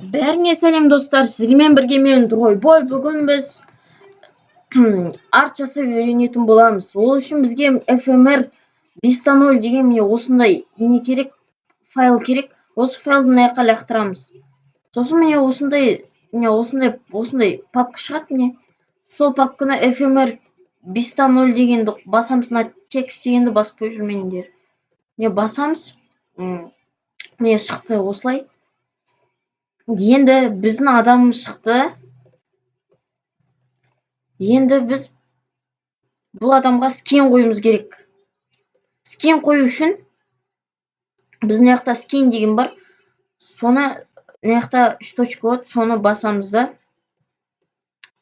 Бәріңе сәлем достар, сіздермен бірге мен Тройбой. Бүгін біз арт жасап үйренетін боламыз. Ол үшін бізге fmr 5.0 деген міне осындай не керек, файл керек. Осы файлды мына жаққа лақтырамыз. Сосын міне осындай папка шығады міне. Сол папканы fmr 5.0 дегенді басамыз, мына текст дегенді басып қойып жүрмеңдер. Міне басамыз. Міне шықты осылай. Енді біздің адамымыз шықты. Енді біз бұл адамға скин қоюымыз керек. Скин қою үшін біздің жақта скин деген бар. Соны мына жақта 3 точка болады, соны басамыз да.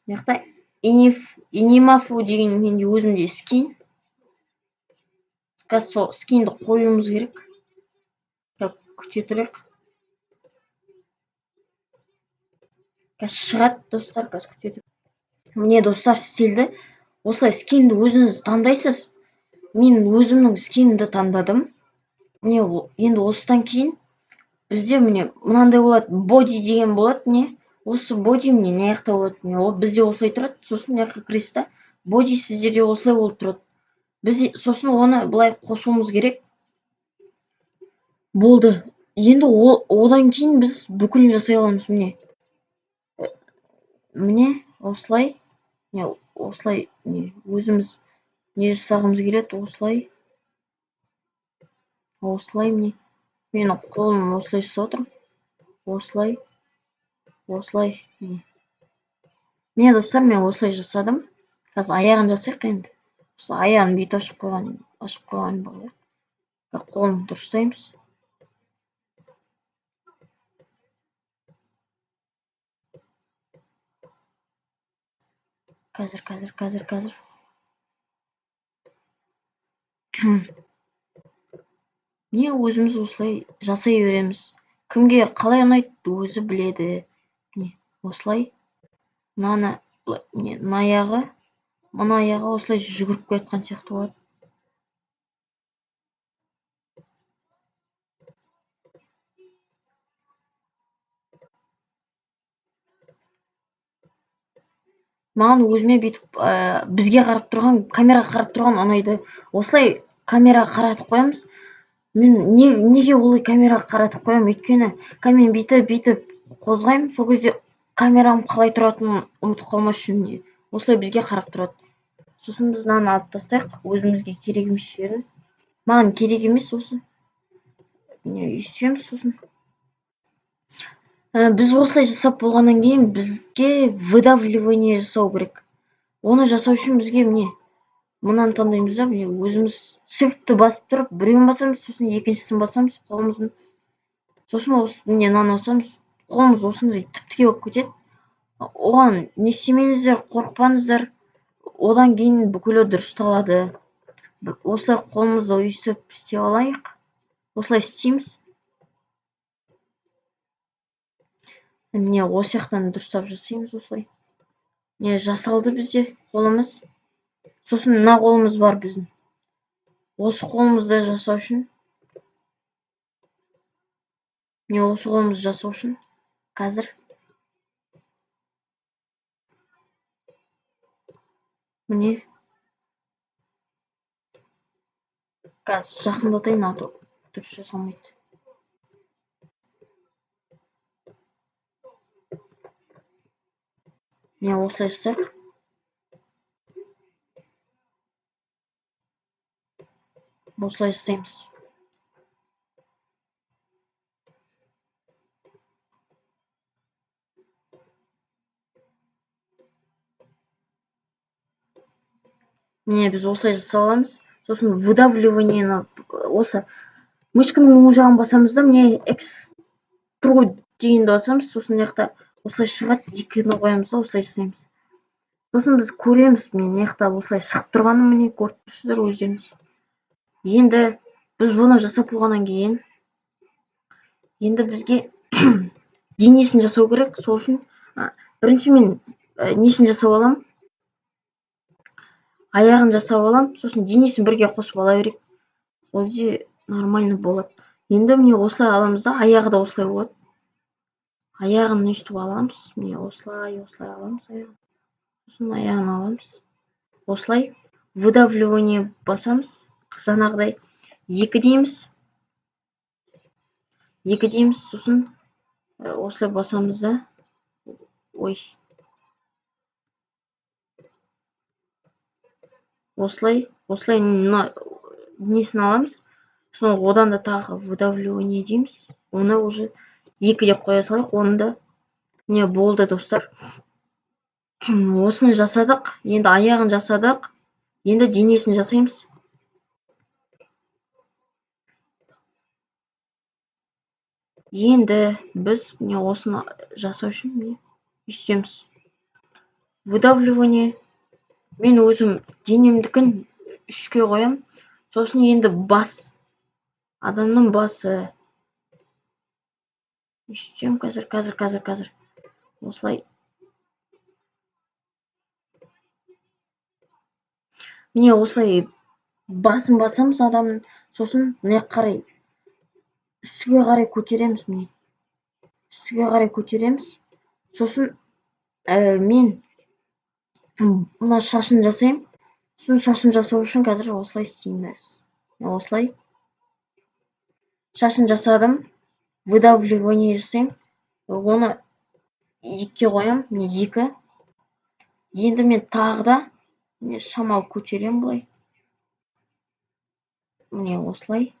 Мына жақта inimafu деген менде өзімде скин. Қазір сол скинді қоюымыз керек. Күте тұрайық. Қазір шығады достар, қазір күте тұрайық. Міне достар, стильді осылай скинді өзіңіз таңдайсыз. Мен өзімнің скинімді таңдадым. Міне енді осыдан кейін бізде міне мынандай болады, body деген болады. Не осы body міне мына жақта болады. Міне ол бізде осылай тұрады. Сосын мына жаққа кіресіз да, body сіздерде осылай болып тұрады. Біз сосын оны былай қосуымыз керек. Болды. Енді одан кейін біз бүкілін жасай аламыз. Міне осылай. Осылай өзіміз не жасағымыз келеді, осылай міне. Менің қолым осылай жасап отырмын. Осылай. Міне достар, мен осылай жасадым. Қазір аяғын жасайық енді. Осы аяғын бүйтіп ашып қойған болайық. Қолын дұрыстаймыз. Қазір. Міне өзіміз осылай жасай береміз. Кімге қалай ұнайды, өзі біледі. Міне осылай. Мына аяғы осылай жүгіріп кеткен сияқты болады. Маған өзіме бүйтіп бізге қарап тұрған, камераға қарап тұрған ұнайды. Осылай камераға қаратып қоямыз. Мен неге олай камераға қаратып қоямын? Өйткені мен бүйтіп қозғаймын, сол кезде камерам қалай тұратынын ұмытып қалмас үшін осылай бізге қарап тұрады. Сосын біз мынаны алып тастайық, өзімізге керек емес жерін. Маған керек емес осы. Үйсеміз сосын. Біз осылай жасап болғаннан кейін бізге выдавливание жасау керек. Оны жасау үшін бізге мынаны таңдаймыз да, өзіміз shift-ті басып тұрып, біреуін басамыз, сосын екіншісін басамыз қолымыздың. Сосын мынаны басамыз, қолымыз осындай тіп-тіке болып кетеді. Оған не істемеңіздер, қорықпаңыздар. Одан кейін бүкілі дұрысталады. Осылай қолымызды үйсіп істеп алайық. Осылай істейміз. Міне осы жақтан дұрыстап жасаймыз осылай. Міне жасалды бізде қолымыз. Сосын мына қолымыз бар біздің. Осы қолымызды жасау үшін. Міне осы қолымызды жасау үшін. Қазір. Міне. Қазір жақындатайын, дұрыс жасалмайды. Міне осылай жасайық. Осылай жасаймыз. Міне біз осылай жасай аламыз. Сосын выдавливаниені осы мышканың оң жағын басамыз да, міне экструд дегенді басамыз. Сосын мына жақта осылай шығады, екіні қоямыз да, осылай жасаймыз. Сосын біз көреміз, мына жақта осылай шығып тұрғанын міне көріп тұрсыздар өздеріңіз. Енді біз бұны жасап болғаннан кейін енді бізге денесін жасау керек. Сол үшін бірінші мен несін жасап аламын, аяғын жасап аламын, сосын денесін бірге қосып ала берейік. Сол кезде нормально болады. Енді міне осылай аламыз да, аяғы да осылай болады. аяғын өйстіп аламыз. Міне осылай аламыз аяғын. Сосын аяғын аламыз. Осылай выдавливание басамыз. Жаңағыдай 2 дейміз. 2 дейміз. Сосын осылай басамыз да. Ой. Осылай несін аламыз. Сосын одан да тағы выдавливание дейміз. Оны уже 2 деп қоя салайық. Оны да не болды достар. Осыны жасадық. Енді аяғын жасадық. Енді денесін жасаймыз. Енді біз осыны жасау үшін өйстеміз. Выдавливание. Мен өзім денемдікін 3-ке қоям. Сосын енді бас. Адамның басы. Өйстем қазір. Осылай. Міне осылай басын басамыз адамның. Сосын қарай үстіге қарай көтереміз. Міне. Үстіге қарай көтереміз. Сосын мен мына шашын жасаймын. Сосын шашын жасау үшін қазір осылай істейміз. Осылай. Шашын жасадым. Выдавливание жасаймын. Оны 2-ке қоям. Міне 2. Енді мен тағы да шамалы көтерем бұлай. Міне осылай.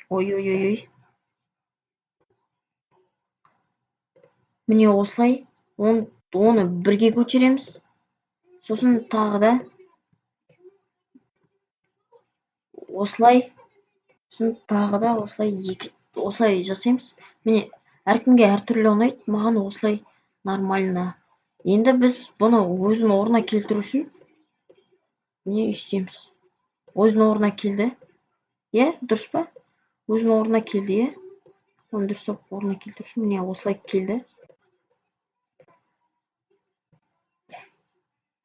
Ой. Міне осылай. Оны бірге көтереміз. Сосын тағы да осылай. Сосын тағы да осылай жасаймыз. Міне әркімге әртүрлі ұнайды. Маған осылай нормально. Енді біз бұны өзінің орнына келтіру үшін не істейміз? Өзінің орнына келді. Дұрыс па? Өзінің орнына келді, Оны дұрыстап орнына келтіру үшін міне осылай келді.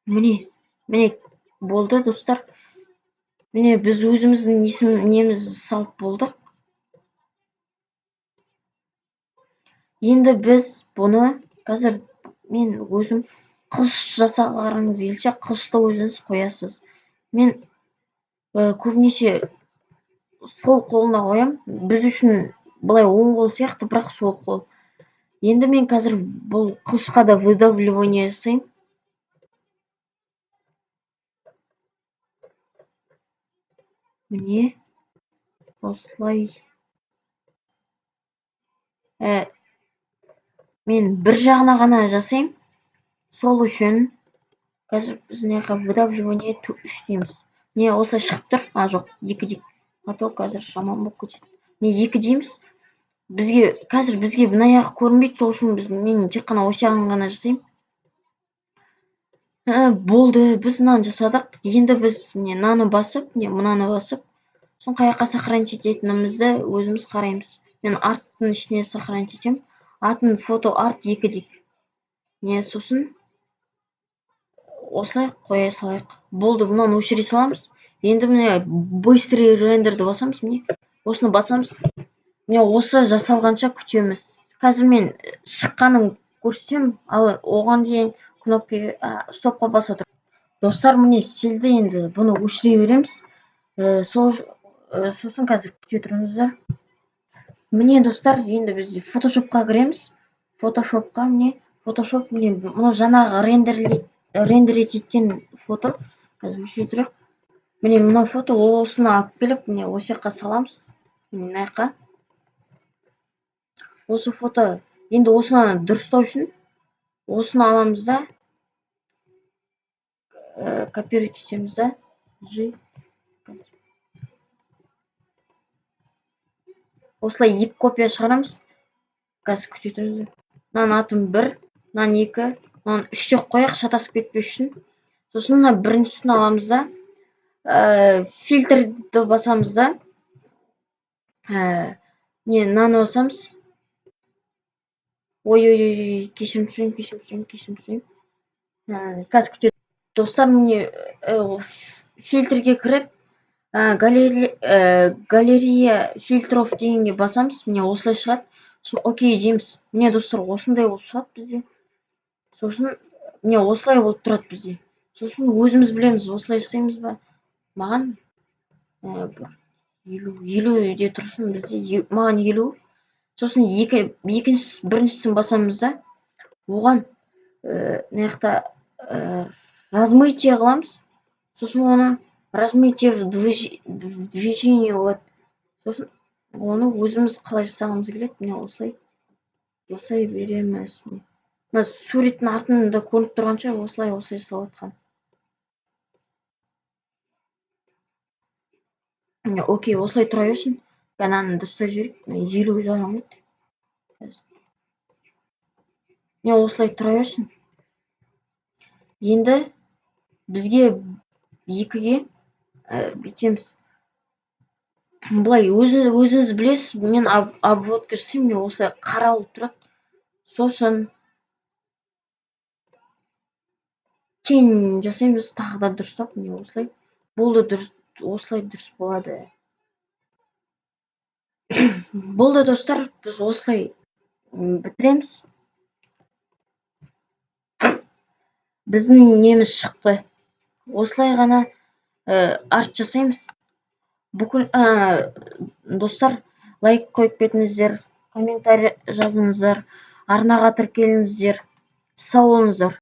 Міне болды достар. Міне біз өзіміздің неміз салып болдық. Енді біз бұны қазір мен өзім қылыш жасағыңыз келсе, қылышты өзіңіз қоясыз. Мен көбінесе сол қолына қоям. Біз үшін бұлай оң қол сияқты, бірақ сол қол. Енді мен қазір бұл қылышқа да выдавливание жасаймын. Міне осылай. Мен бір жағына ғана жасаймын. Сол үшін қазір біз выдавливание 3 дейміз. Міне осылай шығып тұр. Жоқ, 2 дейік. То қазір жаман болып кетеді. Міне 2 дейміз. Бізге мына аяғы көрінбейді. Сол үшін мен тек қана осы жағын ғана жасаймын. Болды, біз мынаны жасадық. Енді біз мынаны басып, сосын қаяққа сохранить ететінімізді өзіміз қараймыз. Мен арттың ішіне сохранить етем. Атын фото арт 2 дейік. Сосын осылай қоя салайық. Болды, бұнан өшіре саламыз. Енді міне быстрый рендерді басамыз. Міне осыны басамыз. Міне осы жасалғанша күтеміз. Қазір мен шыққанын көрсетем, ал оған дейін кнопка стопқа баса тұр. Достар, міне стильді. Енді бұны өшіре береміз. Сосын қазір күте тұрыңыздар. Міне достар, енді біз фотошопқа кіреміз. Фотошопқа міне мұны жаңағы рендер еткен фото. Қазір өшіре тұрайық. Міне мына фото осыны алып келіп, міне осы жаққа саламыз. Мына жаққа. Осы фото, енді осыны дұрыстау үшін осыны аламыз да копировать етеміз да. Осылай 2 копия шығарамыз. Қазір күте тұрыңыздар. Мынаның атын 1, мынаның 2, мынаның 3 деп қояйық, шатасып кетпес үшін. Сосын мына біріншісін аламыз да фильтрді басамыз да. Мынаны басамыз. Ой, кешірім сұрайын. Қазір күте. Достар, міне фильтрге кіріп, галерея фильтров дегенге басамыз. Міне осылай шығады. сосын окей дейміз. Міне достар, осындай болып шығады бізде. Сосын міне осылай болып тұрады бізде. Сосын өзіміз білеміз, осылай жасаймыз ба. Маған бір 50-де тұрсын бізде, маған 50. Сосын біріншісін басамыз да, оған мына жақта размытие қыламыз. Сосын оны размытие в движение болады. Сосын оны өзіміз қалай жасағымыз келеді, міне осылай жасай береміз. Мына суреттің артында көрініп тұрғанша осылай жасап жатқан. Міне окей, осылай тұра берсін. Ананы дұрыстай жіберейік. 50 жағын еді. Міне осылай тұра берсін. Енді бізге 2-ге бүйтеміз. Былай өзіңіз білесіз, мен обводка жасаймын, міне осылай қара болып тұрады. Сосын тень жасаймыз, тағы да дұрыстап, міне осылай. Бұл да дұрыс, осылай дұрыс болады. Бұл да достар, біз осылай бітіреміз. Біздің неміз шықты. Осылай ғана арт жасаймыз. Бүкіл достар, лайк қойып кетіңіздер, комментарий жазыңыздар, арнаға тіркеліңіздер. Сау болыңыздар.